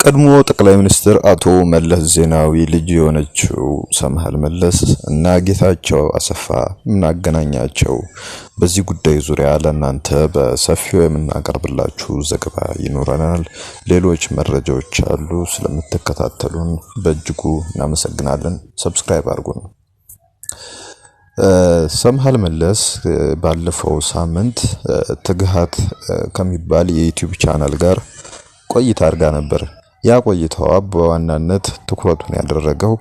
የቀድሞ ጠቅላይ ሚኒስትር አቶ መለስ ዜናዊ ልጅ የሆነችው ሰምሃል መለስ እና ጌታቸው አሰፋ ምን አገናኛቸው? በዚህ ጉዳይ ዙሪያ ለእናንተ በሰፊው የምናቀርብላችሁ ዘገባ ይኖረናል። ሌሎች መረጃዎች አሉ። ስለምትከታተሉን በእጅጉ እናመሰግናለን። ሰብስክራይብ አድርጉን። ሰምሃል መለስ ባለፈው ሳምንት ትግሃት ከሚባል የዩቲዩብ ቻናል ጋር ቆይታ አድርጋ ነበር። ያ ቆይታዋ በዋናነት ትኩረቱን ያደረገው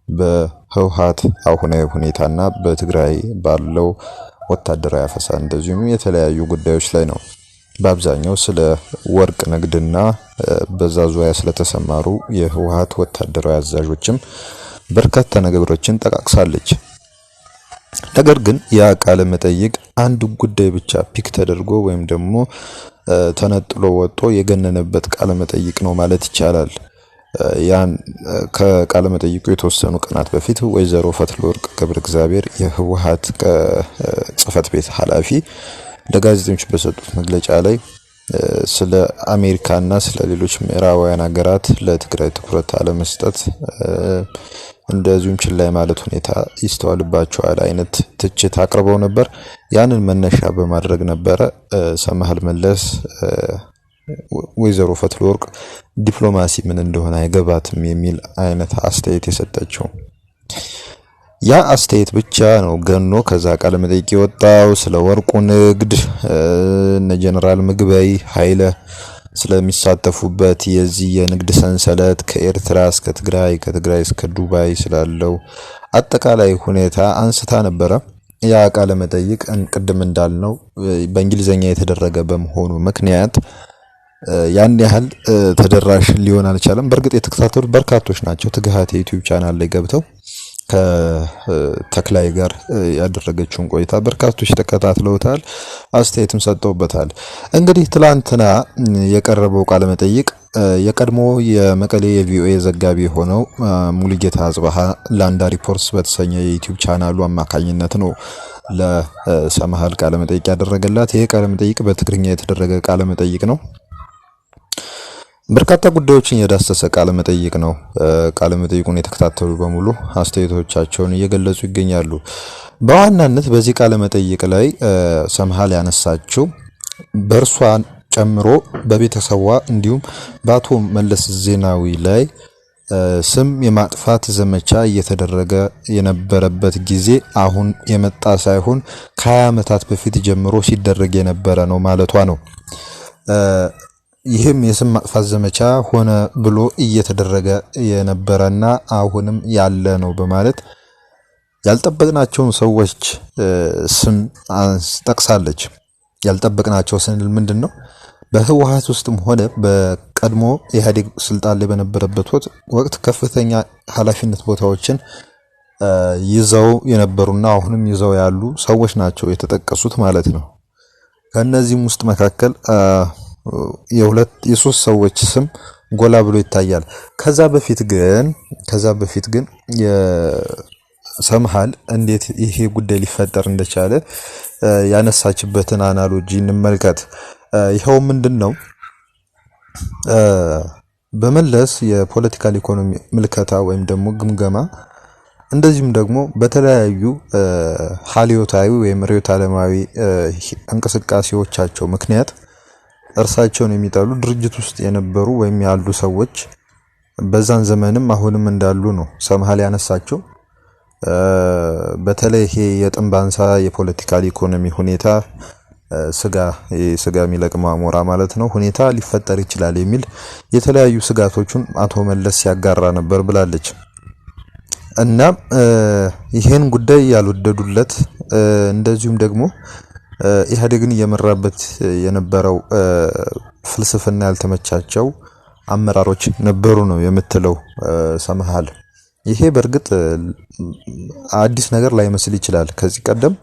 በህወሓት አሁናዊ ሁኔታና በትግራይ ባለው ወታደራዊ አፈሳ እንደዚሁም የተለያዩ ጉዳዮች ላይ ነው። በአብዛኛው ስለ ወርቅ ንግድና በዛ ዙሪያ ስለተሰማሩ የህወሓት ወታደራዊ አዛዦችም በርካታ ነገሮችን ጠቃቅሳለች። ነገር ግን ያ ቃለ መጠይቅ አንድ ጉዳይ ብቻ ፒክ ተደርጎ ወይም ደግሞ ተነጥሎ ወጥቶ የገነነበት ቃለ መጠይቅ ነው ማለት ይቻላል። ያን ከቃለ መጠይቁ የተወሰኑ ቀናት በፊት ወይዘሮ ፈትለወርቅ ገብረእግዚአብሔር የህወሓት ጽህፈት ቤት ኃላፊ ለጋዜጠኞች በሰጡት መግለጫ ላይ ስለ አሜሪካና ስለ ሌሎች ምዕራባውያን ሀገራት ለትግራይ ትኩረት አለመስጠት እንደዚሁም ችላ ማለት ሁኔታ ይስተዋልባቸዋል አይነት ትችት አቅርበው ነበር። ያንን መነሻ በማድረግ ነበረ ሰምሃል መለስ ወይዘሮ ፈትለወርቅ ዲፕሎማሲ ምን እንደሆነ አይገባትም የሚል አይነት አስተያየት የሰጠችው። ያ አስተያየት ብቻ ነው ገኖ ከዛ ቃለ መጠይቅ የወጣው። ስለ ወርቁ ንግድ እነ ጀነራል ምግበይ ኃይለ ስለሚሳተፉበት የዚህ የንግድ ሰንሰለት ከኤርትራ እስከ ትግራይ ከትግራይ እስከ ዱባይ ስላለው አጠቃላይ ሁኔታ አንስታ ነበረ። ያ ቃለ መጠይቅ ቅድም እንዳልነው በእንግሊዘኛ የተደረገ በመሆኑ ምክንያት ያን ያህል ተደራሽ ሊሆን አልቻለም። በእርግጥ የተከታተሉ በርካቶች ናቸው። ትግሃት የዩቲዩብ ቻናል ላይ ገብተው ከተክላይ ጋር ያደረገችውን ቆይታ በርካቶች ተከታትለውታል፣ አስተያየትም ሰጥተውበታል። እንግዲህ ትላንትና የቀረበው ቃለ መጠይቅ የቀድሞ የመቀሌ የቪኦኤ ዘጋቢ ሆነው ሙሉጌታ አጽባሃ ላንዳ ሪፖርትስ በተሰኘ የዩቲዩብ ቻናሉ አማካኝነት ነው ለሰምሃል ቃለ መጠይቅ ያደረገላት። ይሄ ቃለ መጠይቅ በትግርኛ የተደረገ ቃለ መጠይቅ ነው። በርካታ ጉዳዮችን የዳሰሰ ቃለ መጠይቅ ነው። ቃለ መጠይቁን የተከታተሉ በሙሉ አስተያየቶቻቸውን እየገለጹ ይገኛሉ። በዋናነት በዚህ ቃለ መጠይቅ ላይ ሰምሃል ያነሳችው በእርሷን ጨምሮ በቤተሰቧ እንዲሁም በአቶ መለስ ዜናዊ ላይ ስም የማጥፋት ዘመቻ እየተደረገ የነበረበት ጊዜ አሁን የመጣ ሳይሆን ከ20 ዓመታት በፊት ጀምሮ ሲደረግ የነበረ ነው ማለቷ ነው። ይህም የስም ማጥፋት ዘመቻ ሆነ ብሎ እየተደረገ የነበረና አሁንም ያለ ነው በማለት ያልጠበቅናቸውን ሰዎች ስም ጠቅሳለች። ያልጠበቅናቸው ስንል ምንድነው? በህወሓት ውስጥም ሆነ በቀድሞ ኢህአዴግ ስልጣን ላይ በነበረበት ወቅት ከፍተኛ ኃላፊነት ቦታዎችን ይዘው የነበሩና አሁንም ይዘው ያሉ ሰዎች ናቸው የተጠቀሱት ማለት ነው። ከነዚህም ውስጥ መካከል የሶስት ሰዎች ስም ጎላ ብሎ ይታያል። ከዛ በፊት ግን የሰምሃል እንዴት ይሄ ጉዳይ ሊፈጠር እንደቻለ ያነሳችበትን አናሎጂ እንመልከት። ይሄው ምንድነው? በመለስ የፖለቲካል ኢኮኖሚ ምልከታ ወይም ደግሞ ግምገማ እንደዚሁም ደግሞ በተለያዩ ሀሊዮታዊ ወይም ርዕዮተ ዓለማዊ እንቅስቃሴዎቻቸው ምክንያት እርሳቸውን የሚጠሉ ድርጅት ውስጥ የነበሩ ወይም ያሉ ሰዎች በዛን ዘመንም አሁንም እንዳሉ ነው ሰምሃል ያነሳቸው። በተለይ ይሄ የጥንባንሳ የፖለቲካል ኢኮኖሚ ሁኔታ ስጋ የሚለቅማ ሞራ ማለት ነው ሁኔታ ሊፈጠር ይችላል የሚል የተለያዩ ስጋቶችን አቶ መለስ ሲያጋራ ነበር ብላለች። እና ይሄን ጉዳይ ያልወደዱለት እንደዚሁም ደግሞ ኢህአዴግን እየመራበት የነበረው ፍልስፍና ያልተመቻቸው አመራሮች ነበሩ ነው የምትለው ሰምሃል። ይሄ በእርግጥ አዲስ ነገር ላይመስል ይችላል። ከዚህ ቀደም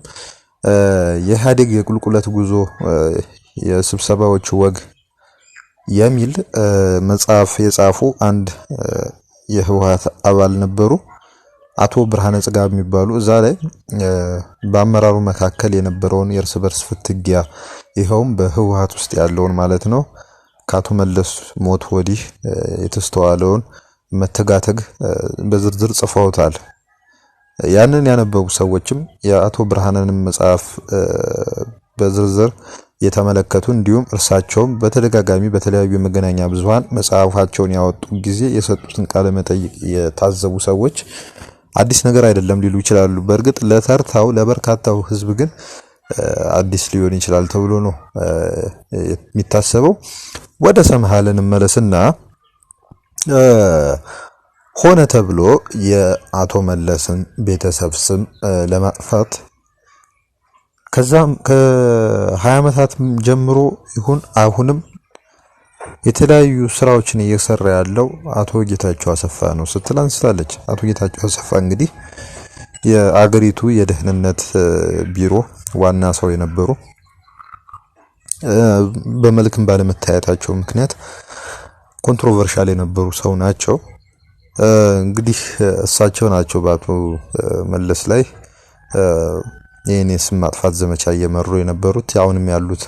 የኢህአዴግ የቁልቁለት ጉዞ የስብሰባዎች ወግ የሚል መጽሐፍ የጻፉ አንድ የህወሓት አባል ነበሩ። አቶ ብርሃነ ጽጋብ የሚባሉ እዛ ላይ በአመራሩ መካከል የነበረውን የእርስ በርስ ፍትጊያ ይሄውም በህወሓት ውስጥ ያለውን ማለት ነው ከአቶ መለስ ሞት ወዲህ የተስተዋለውን መተጋተግ በዝርዝር ጽፈውታል። ያንን ያነበቡ ሰዎችም የአቶ ብርሃነንም መጽሐፍ በዝርዝር የተመለከቱ እንዲሁም እርሳቸውም በተደጋጋሚ በተለያዩ የመገናኛ ብዙሃን መጽሐፋቸውን ያወጡ ጊዜ የሰጡትን ቃለ መጠይቅ የታዘቡ ሰዎች አዲስ ነገር አይደለም ሊሉ ይችላሉ። በእርግጥ ለተርታው ለበርካታው ህዝብ ግን አዲስ ሊሆን ይችላል ተብሎ ነው የሚታሰበው። ወደ ሰምሃል እንመለስና ሆነ ተብሎ የአቶ መለስን ቤተሰብ ስም ለማጥፋት ከዛም ከ20 ዓመታት ጀምሮ ይሁን አሁንም የተለያዩ ስራዎችን እየሰራ ያለው አቶ ጌታቸው አሰፋ ነው ስትል አንስታለች። አቶ ጌታቸው አሰፋ እንግዲህ የአገሪቱ የደህንነት ቢሮ ዋና ሰው የነበሩ በመልክም ባለመታየታቸው ምክንያት ኮንትሮቨርሻል የነበሩ ሰው ናቸው። እንግዲህ እሳቸው ናቸው በአቶ መለስ ላይ የኔ ስም ማጥፋት ዘመቻ እየመሩ የነበሩት አሁንም ያሉት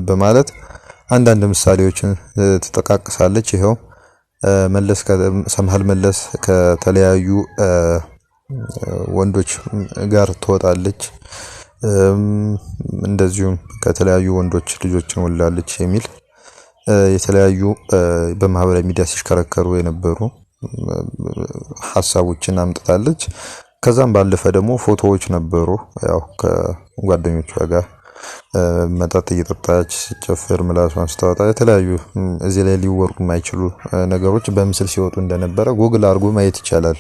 በማለት አንዳንድ ምሳሌዎችን ተጠቃቅሳለች። ይሄው መለስ ሰምሃል መለስ ከተለያዩ ወንዶች ጋር ትወጣለች፣ እንደዚሁም ከተለያዩ ወንዶች ልጆችን ወላለች የሚል የተለያዩ በማህበራዊ ሚዲያ ሲሽከረከሩ የነበሩ ሐሳቦችን አምጥታለች። ከዛም ባለፈ ደግሞ ፎቶዎች ነበሩ። ያው ከጓደኞቿ ጋር መጠጥ እየጠጣች ሲጨፍር ምላሷን ስታወጣ የተለያዩ እዚህ ላይ ሊወርዱ የማይችሉ ነገሮች በምስል ሲወጡ እንደነበረ ጉግል አድርጎ ማየት ይቻላል።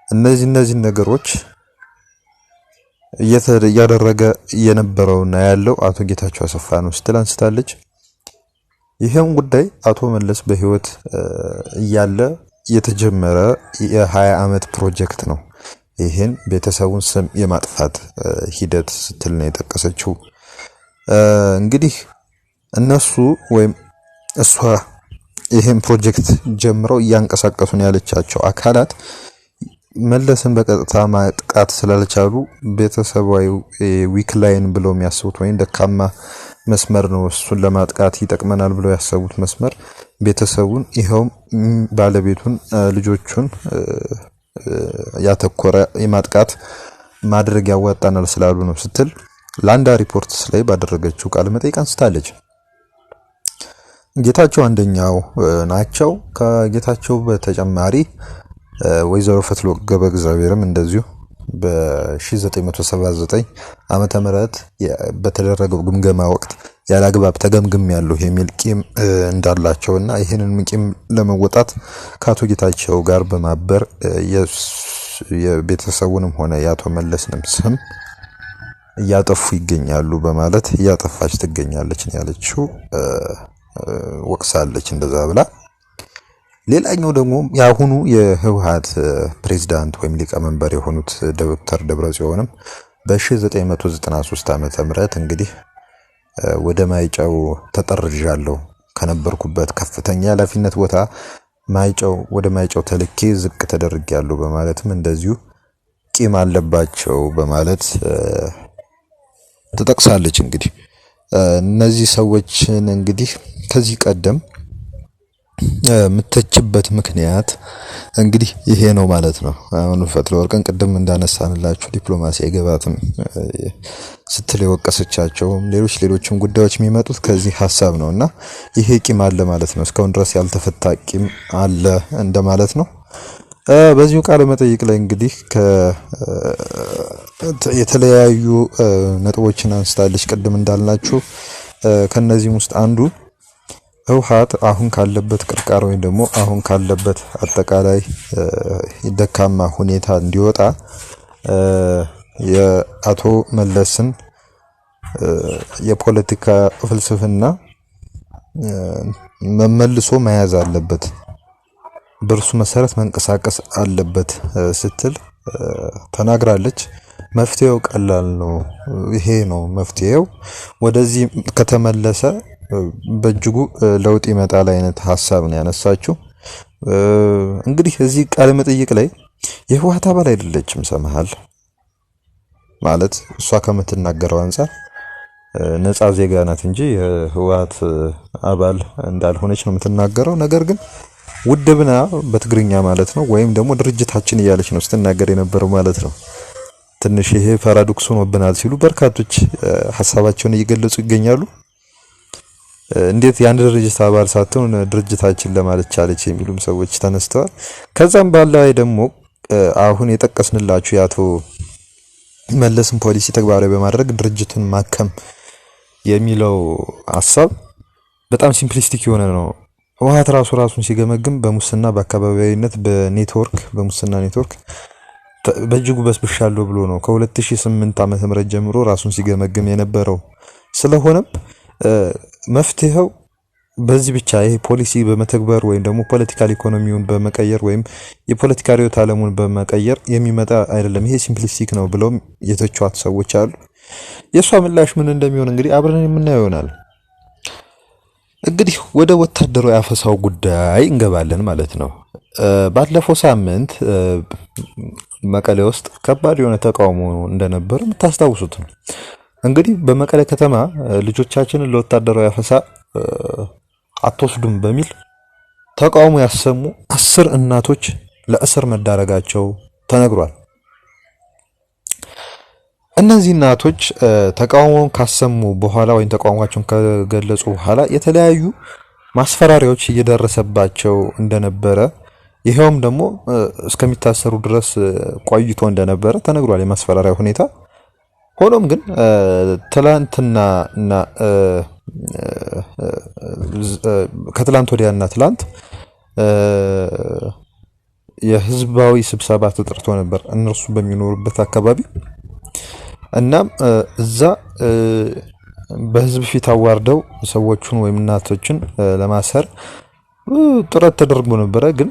እነዚህ ነገሮች እያደረገ የነበረውና ያለው አቶ ጌታቸው አሰፋ ነው ስትል አንስታለች። ይሄን ጉዳይ አቶ መለስ በህይወት እያለ የተጀመረ የ20 ዓመት ፕሮጀክት ነው። ይሄን ቤተሰቡን ስም የማጥፋት ሂደት ስትል ነው የጠቀሰችው። እንግዲህ እነሱ ወይም እሷ ይሄን ፕሮጀክት ጀምረው እያንቀሳቀሱ ነው ያለቻቸው አካላት መለስን በቀጥታ ማጥቃት ስላልቻሉ ቤተሰባዊ ዊክ ላይን ብለው የሚያስቡት ወይም ደካማ መስመር ነው እሱን ለማጥቃት ይጠቅመናል ብለው ያሰቡት መስመር ቤተሰቡን ይሄው ባለቤቱን ልጆቹን ያተኮረ የማጥቃት ማድረግ ያዋጣናል ስላሉ ነው ስትል ላንዳ ሪፖርትስ ላይ ባደረገችው ቃለ መጠይቅ አንስታለች። ጌታቸው አንደኛው ናቸው። ከጌታቸው በተጨማሪ ወይዘሮ ፈትሎ ገብረእግዚአብሔርም እንደዚሁ በ1979 ዓመተ ምህረት በተደረገው ግምገማ ወቅት ያላግባብ ተገምግም ያለው የሚል ቂም እንዳላቸውና ይሄንን ቂም ለመወጣት ከአቶ ጌታቸው ጋር በማበር የቤተሰቡንም ሆነ የአቶ መለስንም ስም እያጠፉ ይገኛሉ በማለት እያጠፋች ትገኛለች ያለችው ወቅሳለች እንደዛ ብላ። ሌላኛው ደግሞ ያሁኑ የህወሓት ፕሬዝዳንት ወይም ሊቀመንበር የሆኑት ዶክተር ደብረጽዮንም በ1993 ዓመተ ምህረት እንግዲህ ወደ ማይጨው ተጠርዣለሁ ከነበርኩበት ከፍተኛ ኃላፊነት ቦታ ወደ ማይጨው ተልኬ ዝቅ ተደርጌያለሁ በማለትም እንደዚሁ ቂም አለባቸው በማለት ተጠቅሳለች። እንግዲህ እነዚህ ሰዎችን እንግዲህ ከዚህ ቀደም ምትችበት ምክንያት እንግዲህ ይሄ ነው ማለት ነው። አሁን ፈትለ ወርቅን ቅድም እንዳነሳንላችሁ ዲፕሎማሲ አይገባትም ስትል የወቀሰቻቸው ሌሎችም ጉዳዮች የሚመጡት ከዚህ ሐሳብ ነውና ይሄ ቂም አለ ማለት ነው። እስካሁን ድረስ ያልተፈታ ቂም አለ እንደማለት ነው። በዚሁ ቃለ መጠይቅ ላይ እንግዲህ የተለያዩ ነጥቦችን አንስታለች። ቅድም እንዳልናችሁ ከነዚህም ውስጥ አንዱ ህወሓት አሁን ካለበት ቅርቃር ወይም ደግሞ አሁን ካለበት አጠቃላይ ደካማ ሁኔታ እንዲወጣ የአቶ መለስን የፖለቲካ ፍልስፍና መመልሶ መያዝ አለበት፣ በእርሱ መሰረት መንቀሳቀስ አለበት ስትል ተናግራለች። መፍትሄው ቀላል ነው፣ ይሄ ነው መፍትሄው፣ ወደዚህ ከተመለሰ በእጅጉ ለውጥ ይመጣል አይነት ሐሳብ ነው ያነሳችው። እንግዲህ እዚህ ቃለ መጠይቅ ላይ የህወሓት አባል አይደለችም ሰምሃል ማለት እሷ ከምትናገረው አንፃር ነፃ ዜጋ ናት እንጂ የህወሓት አባል እንዳልሆነች ነው የምትናገረው። ነገር ግን ውድብና በትግርኛ ማለት ነው ወይም ደግሞ ድርጅታችን እያለች ነው ስትናገር የነበረው ማለት ነው። ትንሽ ይሄ ፓራዶክስ ሆኖብናል ሲሉ በርካቶች ሐሳባቸውን እየገለጹ ይገኛሉ። እንዴት የአንድ ድርጅት አባል ሳትሆን ድርጅታችን ለማለት ቻለች የሚሉም ሰዎች ተነስተዋል። ከዛም ባላይ ደግሞ አሁን የጠቀስንላችሁ የአቶ መለስን ፖሊሲ ተግባራዊ በማድረግ ድርጅቱን ማከም የሚለው ሐሳብ በጣም ሲምፕሊስቲክ የሆነ ነው። ህወሓት ራሱን ሲገመግም በሙስና በአካባቢያዊነት በሙስና ኔትወርክ በእጅጉ በስብሻለሁ ብሎ ነው ከ2008 ዓመተ ምህረት ጀምሮ ራሱን ሲገመግም የነበረው። ስለሆነም መፍትሄው በዚህ ብቻ ይሄ ፖሊሲ በመተግበር ወይም ደግሞ ፖለቲካል ኢኮኖሚውን በመቀየር ወይም የፖለቲካ ርዕዮተ ዓለሙን በመቀየር የሚመጣ አይደለም። ይሄ ሲምፕሊስቲክ ነው ብለው የተቿት ሰዎች አሉ። የሷ ምላሽ ምን እንደሚሆን እንግዲህ አብረን የምናየው ይሆናል። እንግዲህ ወደ ወታደራዊ አፈሳው ጉዳይ እንገባለን ማለት ነው። ባለፈው ሳምንት መቀሌ ውስጥ ከባድ የሆነ ተቃውሞ እንደነበር የምታስታውሱት ነው። እንግዲህ በመቀሌ ከተማ ልጆቻችንን ለወታደራዊ አፈሳ አትወስዱም በሚል ተቃውሞ ያሰሙ 10 እናቶች ለእስር መዳረጋቸው ተነግሯል። እነዚህ እናቶች ተቃውሞውን ካሰሙ በኋላ ወይም ተቃውሟቸውን ከገለጹ በኋላ የተለያዩ ማስፈራሪያዎች እየደረሰባቸው እንደነበረ ይሄውም ደግሞ እስከሚታሰሩ ድረስ ቆይቶ እንደነበረ ተነግሯል የማስፈራሪያ ሁኔታ። ሆኖም ግን ትላንትና ከትላንት ወዲያና ትላንት የህዝባዊ ስብሰባ ተጠርቶ ነበር እነሱ በሚኖሩበት አካባቢ። እናም እዛ በህዝብ ፊት አዋርደው ሰዎችን ወይም እናቶችን ለማሰር ጥረት ተደርጎ ነበረ፣ ግን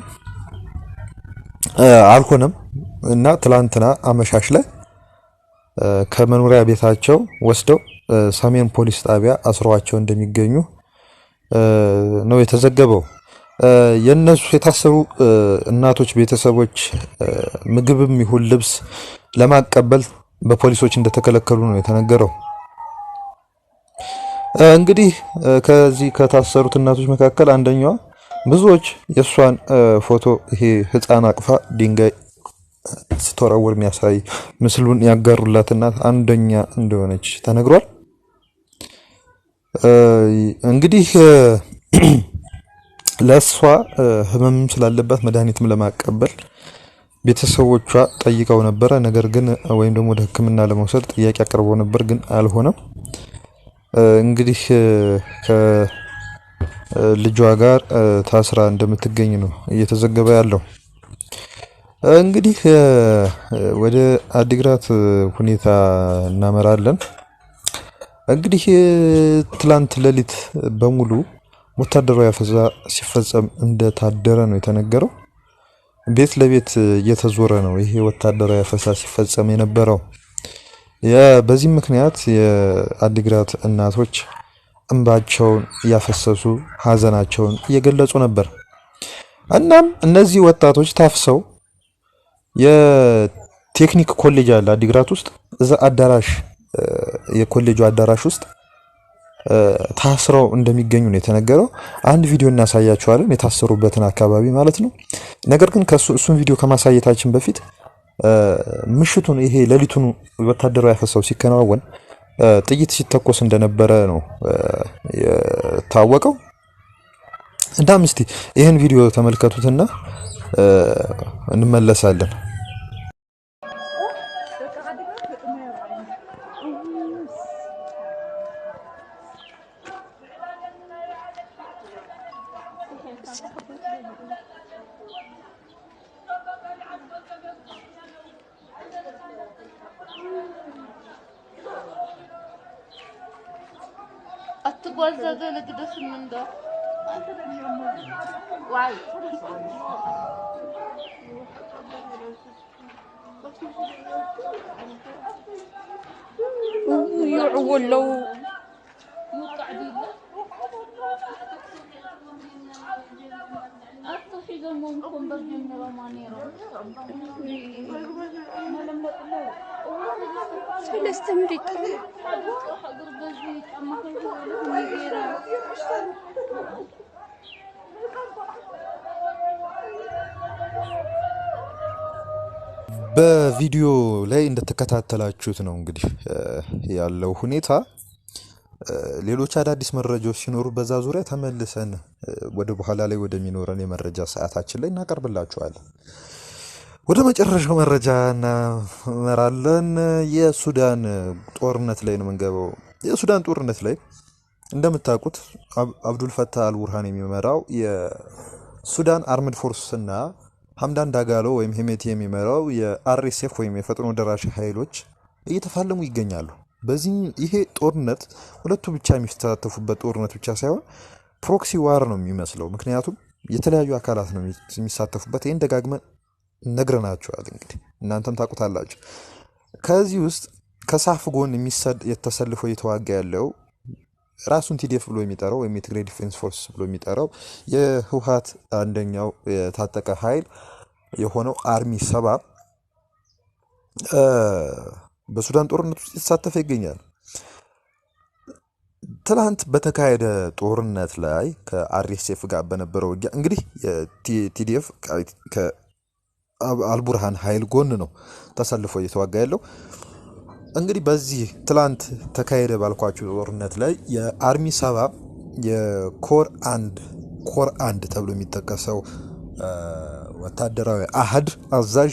አልሆነም እና ትላንትና አመሻሽ ላይ ከመኖሪያ ቤታቸው ወስደው ሰሜን ፖሊስ ጣቢያ አስሯቸው እንደሚገኙ ነው የተዘገበው። የነሱ የታሰሩ እናቶች ቤተሰቦች ምግብም ይሁን ልብስ ለማቀበል በፖሊሶች እንደተከለከሉ ነው የተነገረው። እንግዲህ ከዚህ ከታሰሩት እናቶች መካከል አንደኛዋ ብዙዎች የሷን ፎቶ ይሄ ህፃን አቅፋ ድንጋይ ስትወረውር የሚያሳይ ምስሉን ያጋሩላት እናት አንደኛ እንደሆነች ተነግሯል። እንግዲህ ለሷ ህመም ስላለባት መድኃኒትም ለማቀበል ቤተሰቦቿ ጠይቀው ነበረ። ነገር ግን ወይም ደግሞ ወደ ሕክምና ለመውሰድ ጥያቄ አቅርበው ነበር፣ ግን አልሆነም። እንግዲህ ከልጇ ጋር ታስራ እንደምትገኝ ነው እየተዘገበ ያለው። እንግዲህ ወደ አዲግራት ሁኔታ እናመራለን። እንግዲህ ትላንት ሌሊት በሙሉ ወታደራዊ አፈሳ ሲፈጸም እንደታደረ ነው የተነገረው። ቤት ለቤት እየተዞረ ነው ይሄ ወታደራዊ አፈሳ ሲፈጸም የነበረው። በዚህ ምክንያት የአዲግራት እናቶች እንባቸውን እያፈሰሱ ሀዘናቸውን እየገለጹ ነበር። እናም እነዚህ ወጣቶች ታፍሰው የቴክኒክ ኮሌጅ አለ አዲግራት ውስጥ፣ እዛ አዳራሽ የኮሌጁ አዳራሽ ውስጥ ታስረው እንደሚገኙ ነው የተነገረው። አንድ ቪዲዮ እናሳያችኋለን የታሰሩበትን አካባቢ ማለት ነው። ነገር ግን እሱን ቪዲዮ ከማሳየታችን በፊት ምሽቱን ይሄ ሌሊቱን ወታደራዊ አፈሳው ሲከናወን ጥይት ሲተኮስ እንደነበረ ነው የታወቀው። እናም እስቲ ይህን ቪዲዮ ተመልከቱትና እንመለሳለን። أتقوى لك دس من ده واي يعول لو أتحيد ممكن بجن رمانيرو ስለስተምሪት በቪዲዮ ላይ እንደተከታተላችሁት ነው እንግዲህ ያለው ሁኔታ። ሌሎች አዳዲስ መረጃዎች ሲኖሩ በዛ ዙሪያ ተመልሰን ወደ በኋላ ላይ ወደሚኖረን የመረጃ ሰዓታችን ላይ እናቀርብላችኋለን። ወደ መጨረሻው መረጃ እናመራለን። የሱዳን ጦርነት ላይ ነው የምንገባው። የሱዳን ጦርነት ላይ እንደምታውቁት አብዱልፈታህ አልቡርሃን የሚመራው የሱዳን አርምድ ፎርስ እና ሐምዳን ዳጋሎ ወይም ሄሜቲ የሚመራው የአርኤስኤፍ ወይም የፈጥኖ ደራሽ ኃይሎች እየተፋለሙ ይገኛሉ። በዚህ ይሄ ጦርነት ሁለቱ ብቻ የሚሳተፉበት ጦርነት ብቻ ሳይሆን ፕሮክሲ ዋር ነው የሚመስለው። ምክንያቱም የተለያዩ አካላት ነው የሚሳተፉበት። ይህን ደጋግመን ነግረናቸዋል። እንግዲህ እናንተም ታውቁታላችሁ። ከዚህ ውስጥ ከሳፍ ጎን የተሰልፎ እየተዋጋ ያለው ራሱን ቲዲኤፍ ብሎ የሚጠራው ወይም የትግራይ ዲፌንስ ፎርስ ብሎ የሚጠራው የህወሓት አንደኛው የታጠቀ ኃይል የሆነው አርሚ 7 በሱዳን ጦርነት ውስጥ የተሳተፈ ይገኛል። ትላንት በተካሄደ ጦርነት ላይ ከአርኤስኤፍ ጋር በነበረው ውጊያ እንግዲህ ቲዲኤፍ ከአልቡርሃን ኃይል ጎን ነው ተሰልፎ እየተዋጋ ያለው። እንግዲህ በዚህ ትላንት ተካሄደ ባልኳችሁ ጦርነት ላይ የአርሚ 7 የኮር አንድ ተብሎ የሚጠቀሰው ወታደራዊ አሃድ አዛዥ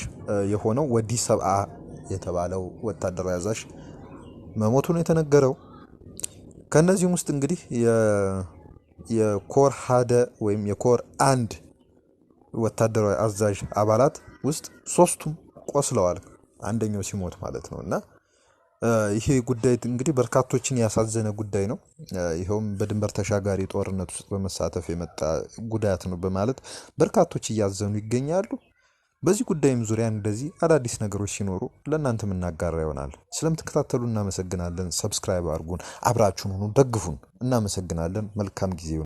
የሆነው ወዲ ሰብአ የተባለው ወታደራዊ አዛዥ መሞቱ ነው የተነገረው። ከነዚህም ውስጥ እንግዲህ የኮር ሃደ ወይም የኮር አንድ ወታደራዊ አዛዥ አባላት ውስጥ 3ቱም ቆስለዋል። አንደኛው ሲሞት ማለት ነው። እና ይሄ ጉዳይ እንግዲህ በርካቶችን ያሳዘነ ጉዳይ ነው። ይኸውም በድንበር ተሻጋሪ ጦርነት ውስጥ በመሳተፍ የመጣ ጉዳት ነው በማለት በርካቶች እያዘኑ ይገኛሉ። በዚህ ጉዳይም ዙሪያ እንደዚህ አዳዲስ ነገሮች ሲኖሩ ለእናንተ የምናጋራ ይሆናል። ስለምትከታተሉ እናመሰግናለን። ሰብስክራይብ አድርጉን፣ አብራችሁን ሁኑ፣ ደግፉን። እናመሰግናለን። መልካም ጊዜ